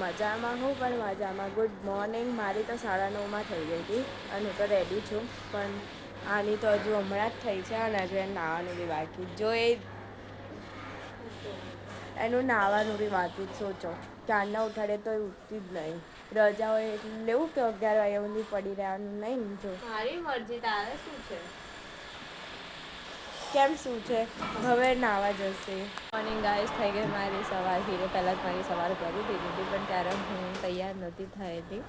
મજામાં હું પણ મજામાં. Good morning. મારી તો 9:30 થઈ ગઈ હતી અને હું તો રેડી છું, પણ આની તો હજુ હમણાં જ થઈ છે અને હજુ એને નાહવાનું બી બાકી. જો એનું નાહવાનું બી બાકી જ. સોચો ક્યારના ઉઠાડે તો એ ઉઠતી જ નહીં. રજા હોય એટલે લેવું કે 11 વાગ્યા સુધી પડી રહેવાનું નહીં. જો મારી મરજી, તારે શું છે? કેમ શું છે? હવે નાહવા જશે. મોર્નિંગ ગાઈસ, થઈ ગઈ મારી સવાર. હીરે પહેલાં જ મારી સવાર કરી દીધી હતી, પણ ત્યારે હું તૈયાર નહોતી થઈ હતી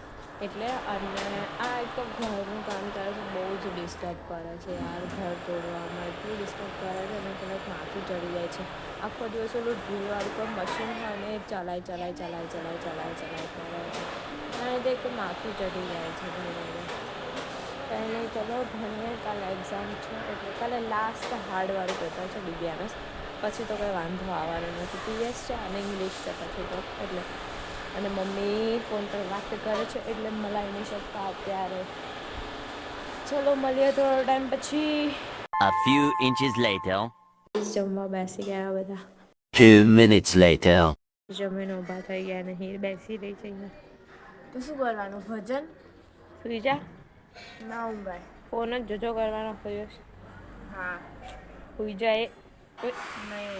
એટલે. અને આ એક તો ઘરનું કામ કરે છે, બહુ જ ડિસ્ટર્બ કરે છે યાર. ઘર તોડવામાં એટલું ડિસ્ટર્બ કરે છે અને કદાચ માથું ચડી જાય છે. આખો દિવસ ઓલું ધૂળવાળું કોઈ મશીન હોય ને ચલાય કરે છે અને તે એક માથું ચડી જાય છે ઘણી. પહેલે ચલો ભણીએ, કાલે એક્ઝામ છે એટલે કાલે લાસ્ટ હાર્ડવાળું પેપર છે DBMS. પછી તો કંઈ વાંધો આવવાનો નથી. TS છે અને ઇંગ્લિશ છે પછી તો એટલે. અને મમ્મી ફોન પર વાત કરે છે એટલે મલાઈ નહીં શકતા અત્યારે. ચલો મળીએ થોડો ટાઈમ પછી. A few inches later. જમવા બેસી ગયા બધા. 2 minutes later. જમીને ઊભા થઈ ગયા અને હીર બેસી રહી છે અહીંયા. તો શું કરવાનું? ભજન સુઈ જા ના ઊંઘાય. ફોન જ જોજો કરવાનો ખોયો. હા સુઈ જાય નહીં.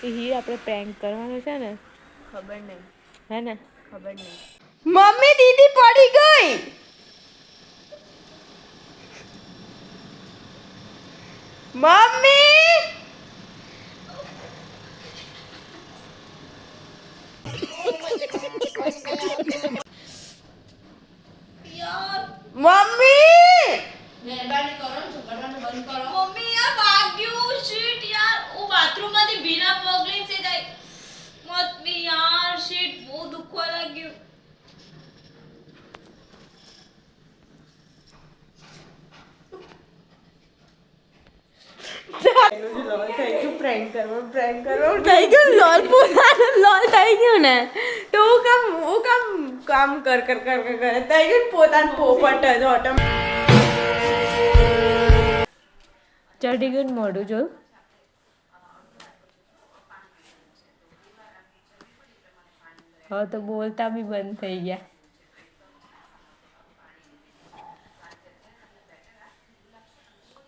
હીર આપણે પ્રેન્ક કરવાનું છે ને? ખબર નહીં. હે ને? ખબર નહીં. મમ્મી દીદી પડી ગઈ. મમ્મી મમ્મી મહેરબાની કરો ને છોકરાને બંધ કરો. મમ્મી આ વાગ્યું શીટ યાર. ઓ બાથરૂમ માંથી ભીના પગલી છે જાય મત બી યાર. શીટ બહુ દુખવા લાગ્યું. પ્રેન્ક કરવા થઈ ગયું. લોલ પોતાનું લોલ થઈ ગયું ને તો હું કામ કર કરે થઈ ગયું પોતાનું પોપટ જ ઓટોમેટિક ચડી ગયું મોઢું જોયું. હવે તો બોલતા બી બંધ થઈ ગયા.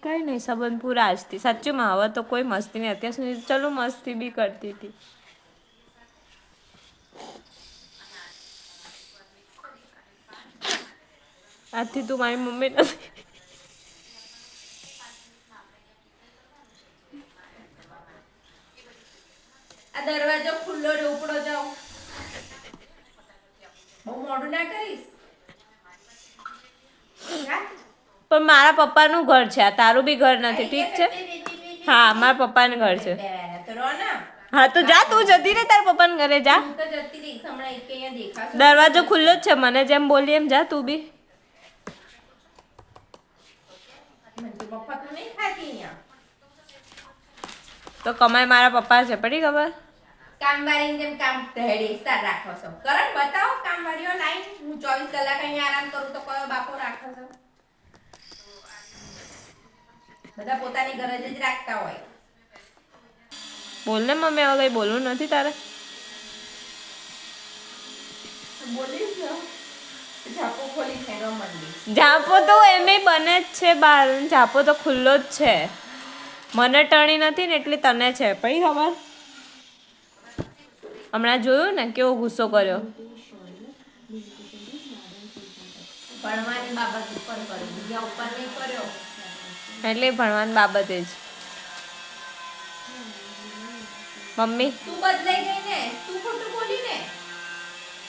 કઈ નહીં, સંબંધ પૂરા આજથી. સાચુંમાં હવે તો કોઈ મસ્તી નહીં. અત્યાર સુધી ચલો મસ્તી બી કરતી હતી. આજથી તું મારી મમ્મી નથી. આ દરવાજો ખુલ્લો રે, ઉપડો જાઓ. બહુ મોડું ના કરીશ. પણ મારા પપ્પાનું ઘર છે આ, તારું બી ઘર નથી. ઠીક છે? હા, મારા પપ્પાનું ઘર છે. હા તો જા, તું જતી રહે તારા પપ્પાના ઘરે જા. દરવાજો ખુલ્લો જ છે, મને જેમ બોલી એમ જા તું બી. તો કમાય મારા પપ્પા છે, પડી ખબર? કામવાળીની જેમ કામ ઢેડી રાખો છો. કરણ બતાવો કામવાળીઓ લાઈન. હું 24 કલાક અહીંયા આરામ કરું તો કયો બાપો રાખો છો? બધા પોતાની ગરજ જ રાખતા હોય. બોલ ને મમ્મી, હવે કઈ બોલવું નથી તારે? ઝાપો તો એમે બને જ છે બાર. ઝાપો તો ખુલ્લો જ છે. મને ટણી નથી ને એટલી તને છે, પડી ખબર? હમણાં જોયું ને કેવો ગુસ્સો કર્યો. ભણવાની બાબત ઉપર કર્યો, બીજા ઉપર નહીં કર્યો. એટલે ભણવાની બાબતે જ. મમ્મી તું બદલાઈ ગઈ ને, તું ખોટું બોલી ને.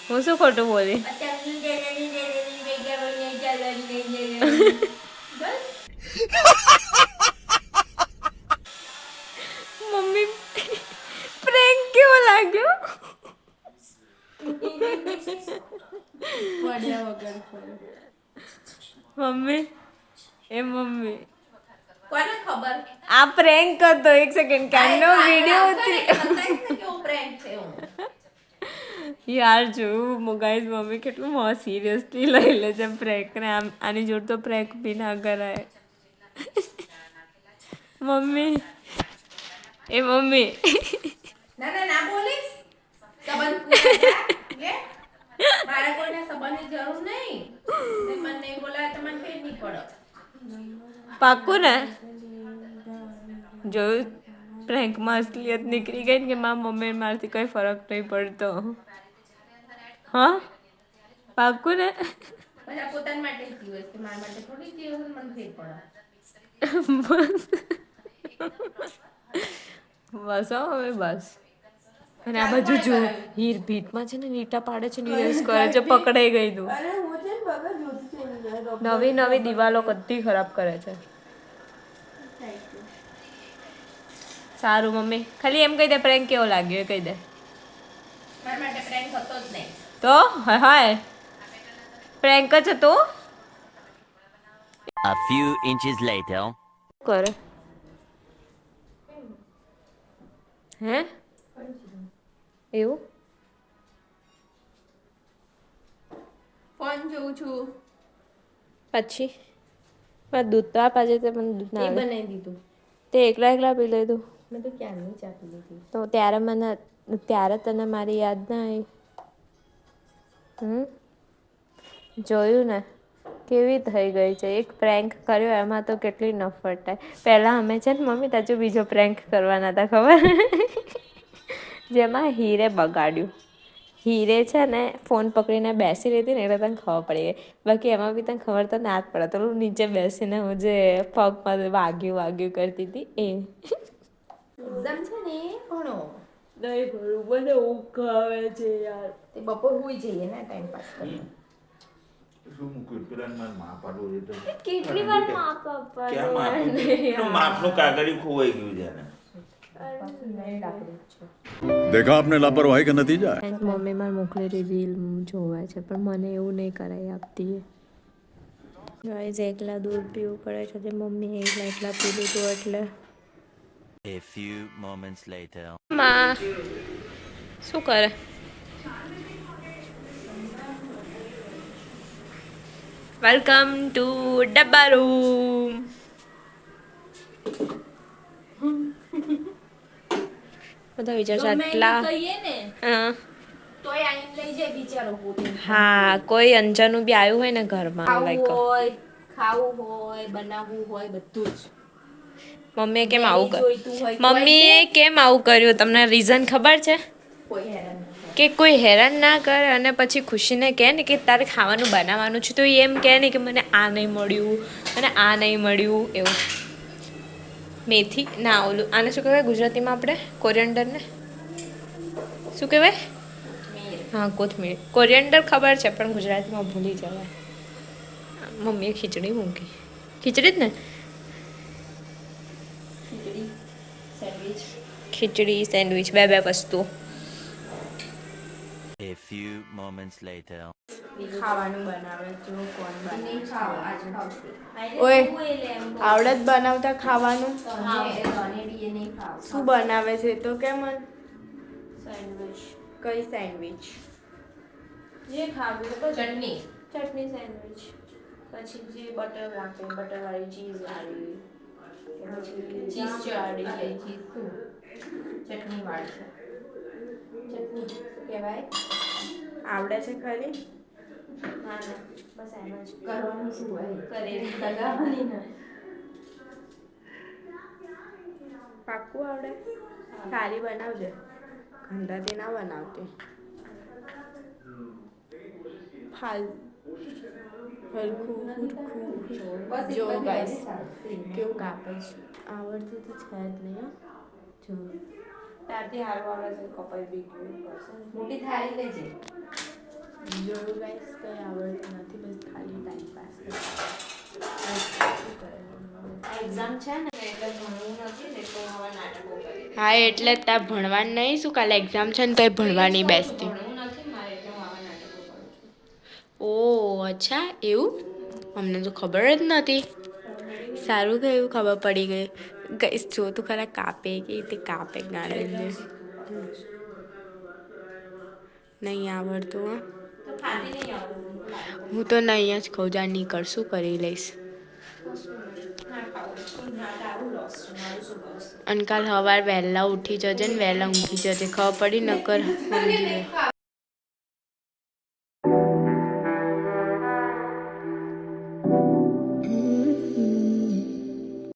હું શું ખોટું બોલી? મમ્મી પ્રેન્ક કેવો લાગ્યો? મમ્મી એ મમ્મી કોને ખબર આ પ્રેન્ક હતો? એક સેકન્ડ કાનો વિડિયો ઉતરી યાર જોયું ગાઈસ. મમ્મી કેટલું સિરિયસલી લઈ લે છે પ્રેન્ક ને. આની જોડે તો પ્રેન્ક બી ના કરાય. મમ્મી એ મમ્મી ના બોલીશ. સંબંધ પૂરા મારા કોઈના સંબંધની જરૂર નહીં. તે મને નહીં બોલાવે તો મને ફેર નહીં પડે. પાક્કું ને જોયું પ્રેન્કમાં અસલિયત નીકળી ગઈ ને કે મારા મમ્મી મારથી કઈ ફરક નહીં પડતો. હા પાક્કું ને બધા પોતાના માટે જ જીવે છે. મારા માટે થોડી જીવે છે, મને ફેર પડે. બસ હો હવે બસ. અને આ બાજુ જો હીર ભીતમાં છે ને નીટા પાડે છે ને યુઝ કરે છે, પકડાઈ ગઈ તું. નવી નવી દિવાલો કદી ખરાબ કરે છે. સારું મમ્મી ખાલી એમ કહી દે પ્રેન્ક કેવો લાગ્યો એ કહી દે મારા માટે પ્રેન્ક હતો જ નહીં. તો હાય પ્રેન્ક જ હતો. A few inches later. કરે હે એવું ફોન જોઉં છું. પછી મારે દૂધ તો આપ આજે તે મને દૂધ ના એ આવે બનાવી દીધું. તે એકલા એકલા પી લીધું મેં તો ક્યારની ચા પી લીધી. તો ત્યારે તને મારી યાદ ના આવી. જોયું ને કેવી થઈ ગઈ છે. એક પ્રેન્ક કર્યો એમાં તો કેટલી નફરત થાય. પહેલાં અમે છે ને મમ્મી તાજુ બીજો પ્રેન્ક કરવાના હતા ખબર જેમાં હીરે બગાડ્યું. હીરે છે ને ફોન પકડીને બેસી રહી હતી ને એટલે તને ખબર પડી ગઈ. બાકી એમાં બી તને ખબર તો ના જ પડે. તો નીચે બેસીને હું જે પગમાં વાગ્યું કરતી હતી એ એક્ઝામ છે ને ભણો. નહીં ભરું મને ઊંઘ આવે છે યાર. તે બપોર હોઈ જઈએ ને ટાઈમ પાસ કરવા. શું મૂક્યું પેલા માર માં પાડવું છે તો કેટલી વાર મા પપ્પા ક્યાં માપનું કાગળિયું ખોવાઈ ગયું છે ને देखा आपने लापरवाही का नतीजा है મમ્મી મારે મોકલેલી રીલ જોવે છે પણ મને એવું નહીં કરાવી આપતી. ગાઈઝ એકલા દૂધ પીવું પડે છે. મમ્મી એકલા પી લીધું એટલે. A few moments later. માં શું કરે? વેલકમ ટુ ડબ્બા રૂમ. બધા વિચાર છે આટલા કહીએ ને હા તોય આઈને લઈ જાય બિચારો પોતે. હા કોઈ અંજાનું બી આવ્યું હોય ને ઘરમાં લાઈક ખાવું હોય બનાવવું હોય બધું જ. મમ્મીએ કેમ આવું જોઈતું હોય કર્યું? મમ્મીએ કેમ આવું કર્યું તમને રીઝન ખબર છે? કોઈ હેરાન નહીં. કે કોઈ હેરાન ના કરે અને પછી ખુશીને કહે ને કે તારે ખાવાનું બનાવવાનું છે તો એ એમ કહે ને કે મને આ નહીં મળ્યું અને આ નહીં મળ્યું એવું. મેથી ના ઓલું આને શું કહેવાય ગુજરાતીમાં આપણે કોરિયન્ડરને શું કહેવાય? હા કોથમીર. કોરિયન્ડર ખબર છે પણ ગુજરાતીમાં ભૂલી જવાય. મમ્મીએ ખીચડી મૂકી. ખીચડી જ ને? ખીચડી સેન્ડવિચ બે વસ્તુ. A few moments later. ખાવાનું બનાવે જો કોણ બનાવે. ખાવ આજ ખાવશે. ઓય આવડે જ બનાવતા ખાવાનું શું બનાવે છે તો કે મન સેન્ડવિચ કઈ સેન્ડવિચ જે ખાવું તો ચટણી. ચટણી સેન્ડવિચ પછી જે બટર રાખે બટરવાળી ચીઝ વાળી ચીઝ વાળી ચીઝ શું ચટણી વાળી છે. ચટણી શું કહેવાય? આવડે છે ખરી ના ના બસ એમ જ કરવાનું શું હોય કરેલી લગાવવાની ને. પાક્કું આવડે સારી બનાવજે ગંધાથી ના બનાવતી ફાલ હલકું બસ જો એક જ ગાઈસ ચાલશે. કેવું કાપે છે આવડતું તો છે જ નહીં હો. જો ત્યારથી હારું આવે છે કપાઈ બી ગયું પડશે મોટી થાળી લેજે. જોયું ગાઈસ કંઈ આવડતું નથી બસ ખાલી ટાઈમ પાસ એક્ઝામ છે ને એટલે ભણવું નથી ને એટલે હવે નાટકો કરી. હા એટલે જ તાર ભણવાનું નહીં શું કાલે એક્ઝામ છે ને તો ભણવાની બેસતી ભણવું નથી મારે એટલે હું આવા નાટકો કરું છું. ઓ અચ્છા એવું અમને તો ખબર જ નથી. સારું થયું ખબર પડી ગઈ. ગઈશ જો તું ખરા કાપે કે રીતે કાપે ગાળે નહીં આવડતું હો. તો ખાતી નહીં આવડતું. હું તો નહીં જ ખાઉં જા નહીં કરશું કરી લઈશ ના ખાવું ના તારું લોસ છે મારું શું લોસ. અને કાલ સવાર વહેલા ઉઠી જજે ને વહેલા ઊંઘી જજે ખબર પડી નકર સમજી લે